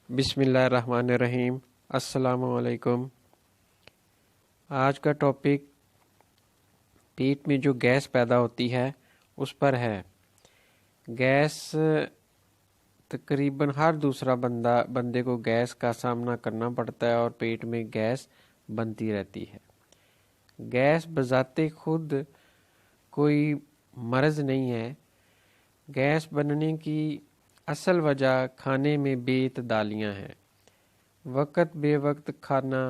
بسم اللہ الرحمن الرحیم۔ السلام علیکم۔ آج کا ٹاپک پیٹ میں جو گیس پیدا ہوتی ہے اس پر ہے۔ گیس تقریباً ہر دوسرا بندے کو گیس کا سامنا کرنا پڑتا ہے اور پیٹ میں گیس بنتی رہتی ہے۔ گیس بذات خود کوئی مرض نہیں ہے۔ گیس بننے کی اصل وجہ کھانے میں بے اعتدالیاں ہیں۔ وقت بے وقت کھانا،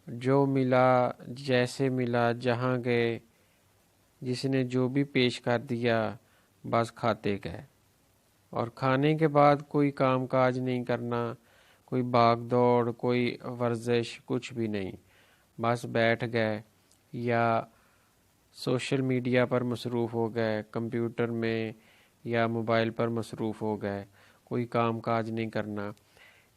جو ملا جیسے ملا جہاں گئے، جس نے جو بھی پیش کر دیا بس کھاتے گئے، اور کھانے کے بعد کوئی کام کاج نہیں کرنا، کوئی بھاگ دوڑ، کوئی ورزش، کچھ بھی نہیں، بس بیٹھ گئے یا سوشل میڈیا پر مصروف ہو گئے، کمپیوٹر میں یا موبائل پر مصروف ہو گئے، کوئی کام کاج نہیں کرنا۔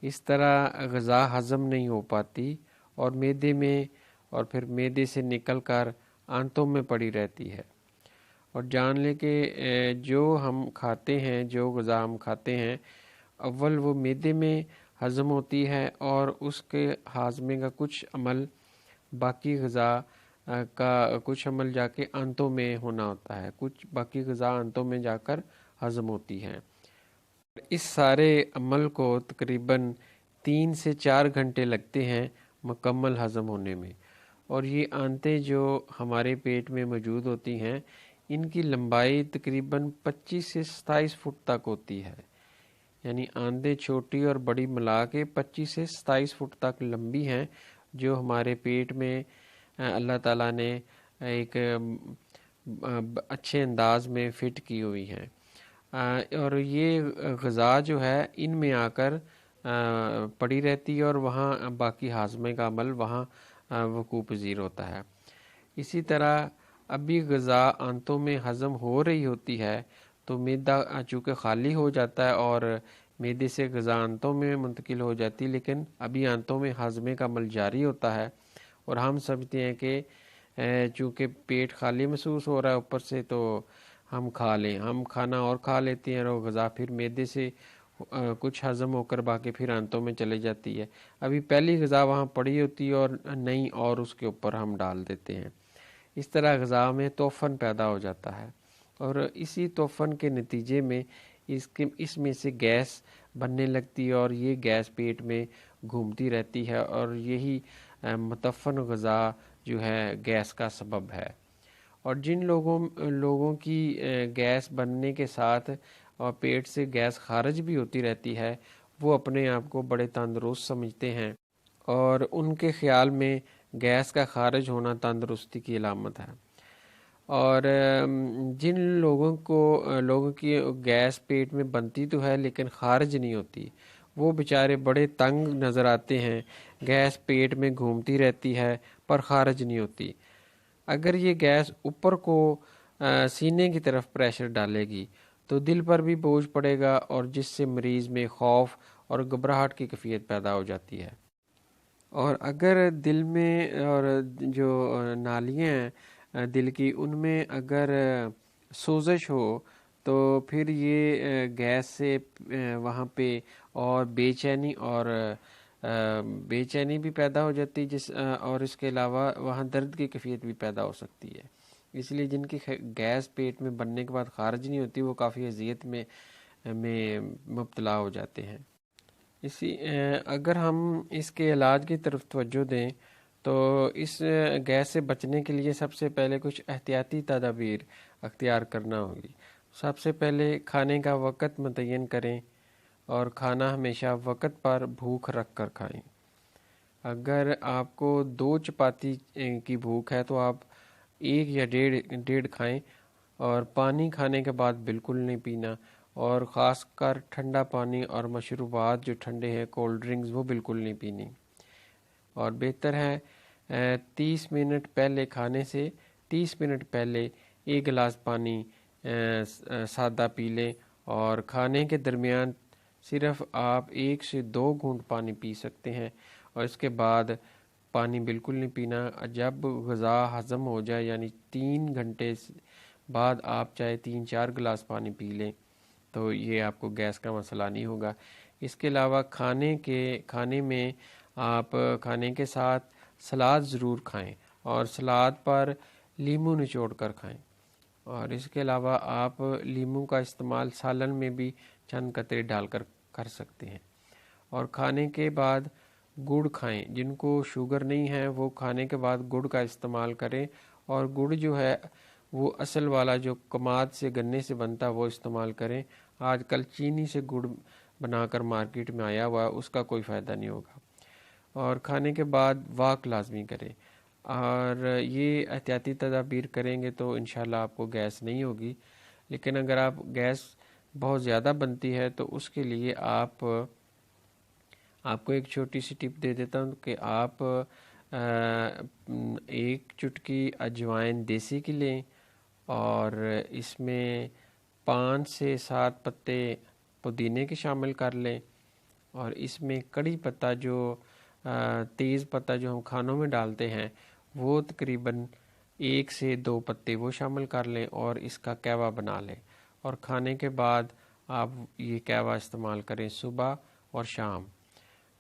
اس طرح غذا ہضم نہیں ہو پاتی اور معدے میں اور پھر معدے سے نکل کر آنتوں میں پڑی رہتی ہے۔ اور جان لیں کہ جو ہم کھاتے ہیں، جو غذا ہم کھاتے ہیں، اول وہ معدے میں ہضم ہوتی ہے اور اس کے ہاضمے کا کچھ عمل، باقی غذا کا کچھ عمل جا کے آنتوں میں ہونا ہوتا ہے، کچھ باقی غذا آنتوں میں جا کر ہضم ہوتی ہے۔ اس سارے عمل کو تقریباً 3 سے 4 گھنٹے لگتے ہیں مکمل ہضم ہونے میں، اور یہ آنتیں جو ہمارے پیٹ میں موجود ہوتی ہیں، ان کی لمبائی تقریباً 25 سے 27 فٹ تک ہوتی ہے۔ یعنی آنتیں چھوٹی اور بڑی ملا کے 25 سے 27 فٹ تک لمبی ہیں، جو ہمارے پیٹ میں اللہ تعالیٰ نے ایک اچھے انداز میں فٹ کی ہوئی ہیں۔ اور یہ غذا جو ہے ان میں آ کر پڑی رہتی ہے اور وہاں باقی ہاضمے کا عمل وہاں وقوع پذیر ہوتا ہے۔ اسی طرح ابھی غذا آنتوں میں ہضم ہو رہی ہوتی ہے تو معدہ چونکہ خالی ہو جاتا ہے اور معدے سے غذا آنتوں میں منتقل ہو جاتی، لیکن ابھی آنتوں میں ہاضمے کا عمل جاری ہوتا ہے، اور ہم سمجھتے ہیں کہ چونکہ پیٹ خالی محسوس ہو رہا ہے اوپر سے تو ہم کھا لیں، ہم کھانا اور کھا لیتے ہیں، اور غذا پھر معدے سے کچھ ہضم ہو کر باقی پھر آنتوں میں چلے جاتی ہے۔ ابھی پہلی غذا وہاں پڑی ہوتی ہے اور نئی اور اس کے اوپر ہم ڈال دیتے ہیں۔ اس طرح غذا میں توفن پیدا ہو جاتا ہے، اور اسی توفن کے نتیجے میں اس میں سے گیس بننے لگتی ہے، اور یہ گیس پیٹ میں گھومتی رہتی ہے، اور یہی متفن غذا جو ہے گیس کا سبب ہے۔ اور جن لوگوں کی گیس بننے کے ساتھ اور پیٹ سے گیس خارج بھی ہوتی رہتی ہے، وہ اپنے آپ کو بڑے تندرست سمجھتے ہیں، اور ان کے خیال میں گیس کا خارج ہونا تندرستی کی علامت ہے۔ اور جن لوگوں کی گیس پیٹ میں بنتی تو ہے لیکن خارج نہیں ہوتی، وہ بیچارے بڑے تنگ نظر آتے ہیں۔ گیس پیٹ میں گھومتی رہتی ہے پر خارج نہیں ہوتی۔ اگر یہ گیس اوپر کو سینے کی طرف پریشر ڈالے گی تو دل پر بھی بوجھ پڑے گا، اور جس سے مریض میں خوف اور گھبراہٹ کی کیفیت پیدا ہو جاتی ہے۔ اور اگر دل میں اور جو نالیاں ہیں دل کی، ان میں اگر سوزش ہو تو پھر یہ گیس سے وہاں پہ اور بے چینی بھی پیدا ہو جاتی اور اس کے علاوہ وہاں درد کی کیفیت بھی پیدا ہو سکتی ہے۔ اس لیے جن کی گیس پیٹ میں بننے کے بعد خارج نہیں ہوتی، وہ کافی اذیت میں مبتلا ہو جاتے ہیں۔ اگر ہم اس کے علاج کی طرف توجہ دیں تو اس گیس سے بچنے کے لیے سب سے پہلے کچھ احتیاطی تدابیر اختیار کرنا ہوگی۔ سب سے پہلے کھانے کا وقت متعین کریں، اور کھانا ہمیشہ وقت پر بھوک رکھ کر کھائیں۔ اگر آپ کو 2 چپاتی کی بھوک ہے تو آپ 1 یا 1.5 کھائیں، اور پانی کھانے کے بعد بالکل نہیں پینا، اور خاص کر ٹھنڈا پانی اور مشروبات جو ٹھنڈے ہیں، کولڈ ڈرنکس، وہ بالکل نہیں پینی۔ اور بہتر ہے 30 منٹ پہلے کھانے سے 30 منٹ پہلے 1 گلاس پانی سادہ پی لیں، اور کھانے کے درمیان صرف آپ 1 سے 2 گھونٹ پانی پی سکتے ہیں، اور اس کے بعد پانی بالکل نہیں پینا۔ جب غذا ہضم ہو جائے یعنی 3 گھنٹے بعد آپ چاہے 3 4 گلاس پانی پی لیں تو یہ آپ کو گیس کا مسئلہ نہیں ہوگا۔ اس کے علاوہ کھانے میں آپ کھانے کے ساتھ سلاد ضرور کھائیں اور سلاد پر لیموں نچوڑ کر کھائیں، اور اس کے علاوہ آپ لیموں کا استعمال سالن میں بھی چند قطرے ڈال کر کر سکتے ہیں۔ اور کھانے کے بعد گڑ کھائیں، جن کو شوگر نہیں ہے وہ کھانے کے بعد گڑ کا استعمال کریں، اور گڑ جو ہے وہ اصل والا جو کماد سے گنے سے بنتا وہ استعمال کریں۔ آج کل چینی سے گڑ بنا کر مارکیٹ میں آیا ہوا، اس کا کوئی فائدہ نہیں ہوگا۔ اور کھانے کے بعد واک لازمی کریں، اور یہ احتیاطی تدابیر کریں گے تو انشاءاللہ آپ کو گیس نہیں ہوگی۔ لیکن اگر آپ گیس بہت زیادہ بنتی ہے تو اس کے لیے آپ کو ایک چھوٹی سی ٹپ دے دیتا ہوں کہ آپ ایک چٹکی اجوائن دیسی کی لیں، اور اس میں 5 سے 7 پتے پودینے کے شامل کر لیں، اور اس میں کڑی پتہ جو تیز پتہ جو ہم کھانوں میں ڈالتے ہیں وہ تقریباً 1 سے 2 پتے وہ شامل کر لیں، اور اس کا قہوہ بنا لیں، اور کھانے کے بعد آپ یہ قہوہ استعمال کریں صبح اور شام۔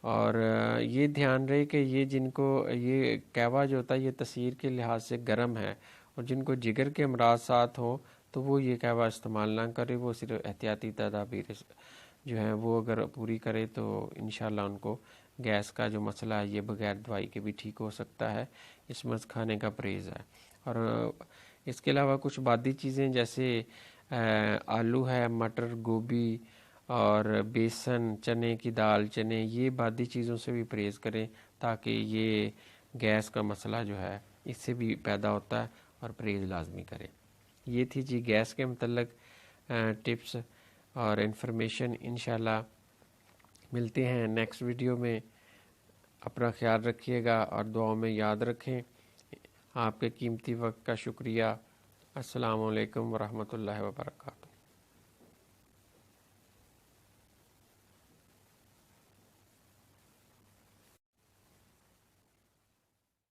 اور یہ دھیان رہے کہ یہ قہوہ جو ہوتا ہے یہ تاثیر کے لحاظ سے گرم ہے، اور جن کو جگر کے امراض ساتھ ہوں تو وہ یہ قہوہ استعمال نہ کرے، وہ صرف احتیاطی تدابیر جو ہیں وہ اگر پوری کرے تو انشاءاللہ ان کو گیس کا جو مسئلہ ہے یہ بغیر دوائی کے بھی ٹھیک ہو سکتا ہے۔ اس میں کھانے کا پرہیز ہے۔ اور اس کے علاوہ کچھ بادی چیزیں جیسے آلو ہے، مٹر، گوبھی اور بیسن، چنے کی دال، چنے، یہ بادی چیزوں سے بھی پرہیز کریں تاکہ یہ گیس کا مسئلہ جو ہے اس سے بھی پیدا ہوتا ہے، اور پرہیز لازمی کریں۔ یہ تھی جی گیس کے متعلق ٹپس اور انفارمیشن۔ انشاءاللہ ملتے ہیں نیکسٹ ویڈیو میں۔ اپنا خیال رکھیے گا اور دعاؤں میں یاد رکھیں۔ آپ کے قیمتی وقت کا شکریہ۔ السلام علیکم ورحمۃ اللہ وبرکاتہ۔